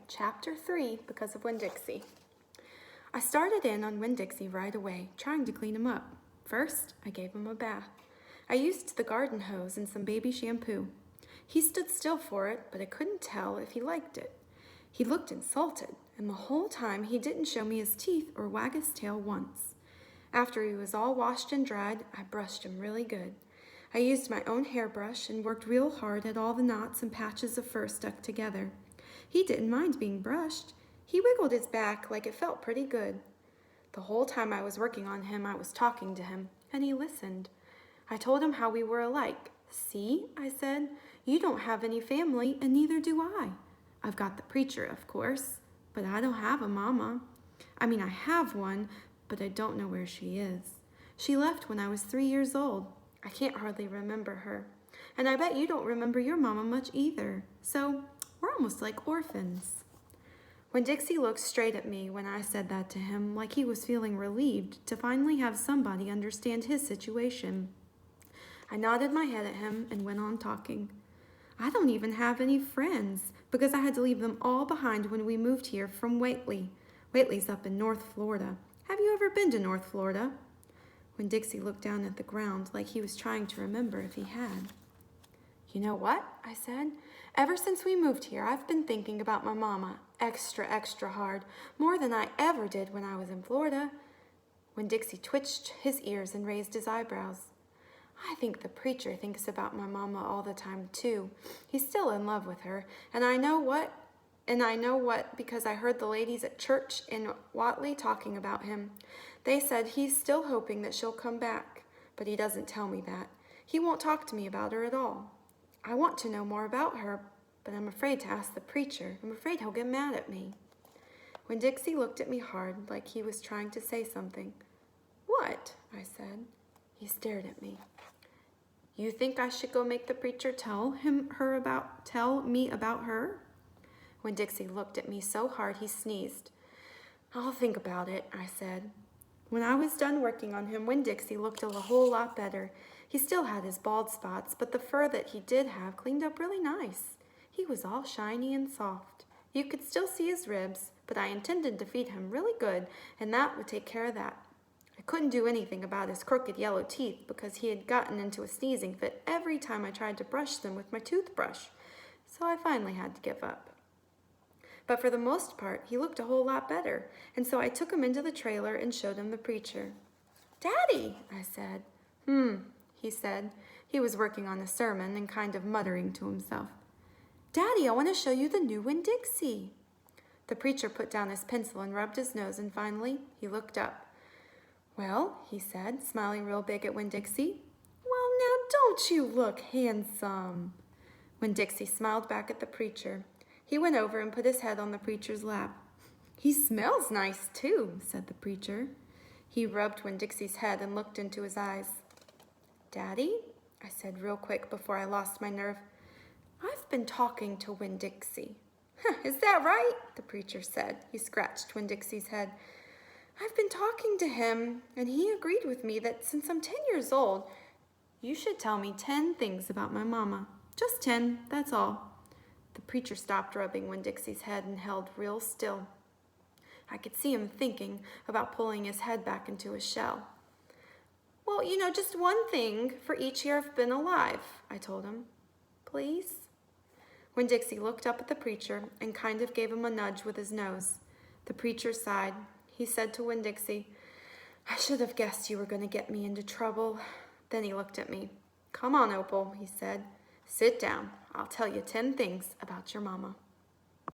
Chapter 3, because of Winn-Dixie. I started in on Winn-Dixie right away, trying to clean him up. First, I gave him a bath. I used the garden hose and some baby shampoo. He stood still for it, but I couldn't tell if he liked it. He looked insulted, and the whole time he didn't show me his teeth or wag his tail once. After he was all washed and dried, I brushed him really good. I used my own hairbrush and worked real hard at all the knots and patches of fur stuck together. He didn't mind being brushed. He wiggled his back like it felt pretty good. The whole time I was working on him, I was talking to him, and he listened. I told him how we were alike. "See," I said, "you don't have any family, and neither do I. I've got the preacher, of course, but I don't have a mama. I mean, I have one, but I don't know where she is. She left when I was 3 years old. I can't hardly remember her. And I bet you don't remember your mama much either. So we're almost like orphans." Winn-Dixie looked straight at me when I said that to him, like he was feeling relieved to finally have somebody understand his situation. I nodded my head at him and went on talking. "I don't even have any friends because I had to leave them all behind when we moved here from Whately. Whately's up in North Florida. Have you ever been to North Florida?" Winn-Dixie looked down at the ground like he was trying to remember if he had. "You know what?" I said. "Ever since we moved here, I've been thinking about my mama extra hard, more than I ever did when I was in Florida." Winn-Dixie twitched his ears and raised his eyebrows. "I think the preacher thinks about my mama all the time, too. He's still in love with her, and I know what because I heard the ladies at church in Whately talking about him. They said he's still hoping that she'll come back, but he doesn't tell me that. He won't talk to me about her at all. I want to know more about her, but I'm afraid to ask the preacher. I'm afraid he'll get mad at me." Winn-Dixie looked at me hard, like he was trying to say something. "What?" I said. He stared at me. "You think I should go make the preacher tell me about her?" Winn-Dixie looked at me so hard he sneezed. "I'll think about it," I said. When I was done working on him, Winn-Dixie looked a whole lot better. He still had his bald spots, but the fur that he did have cleaned up really nice. He was all shiny and soft. You could still see his ribs, but I intended to feed him really good, and that would take care of that. I couldn't do anything about his crooked yellow teeth because he had gotten into a sneezing fit every time I tried to brush them with my toothbrush, so I finally had to give up. But for the most part, he looked a whole lot better, and so I took him into the trailer and showed him the preacher. "Daddy," I said. He said. He was working on a sermon and kind of muttering to himself. "Daddy, I want to show you the new Winn-Dixie." The preacher put down his pencil and rubbed his nose, and finally he looked up. "Well," he said, smiling real big at Winn-Dixie. "Well, now don't you look handsome?" Winn-Dixie smiled back at the preacher. He went over and put his head on the preacher's lap. "He smells nice, too," said the preacher. He rubbed Winn-Dixie's head and looked into his eyes. "Daddy," I said real quick before I lost my nerve, "I've been talking to Winn-Dixie." "Is that right?" the preacher said. He scratched Winn-Dixie's head. "I've been talking to him, and he agreed with me that since I'm 10 years old, you should tell me 10 things about my mama. Just 10, that's all." The preacher stopped rubbing Winn-Dixie's head and held real still. I could see him thinking about pulling his head back into his shell. "Well, just one thing for each year I've been alive," I told him. "Please?" Winn-Dixie looked up at the preacher and kind of gave him a nudge with his nose. The preacher sighed. He said to Winn-Dixie, "I should have guessed you were going to get me into trouble." Then he looked at me. "Come on, Opal," he said. "Sit down. I'll tell you 10 things about your mama."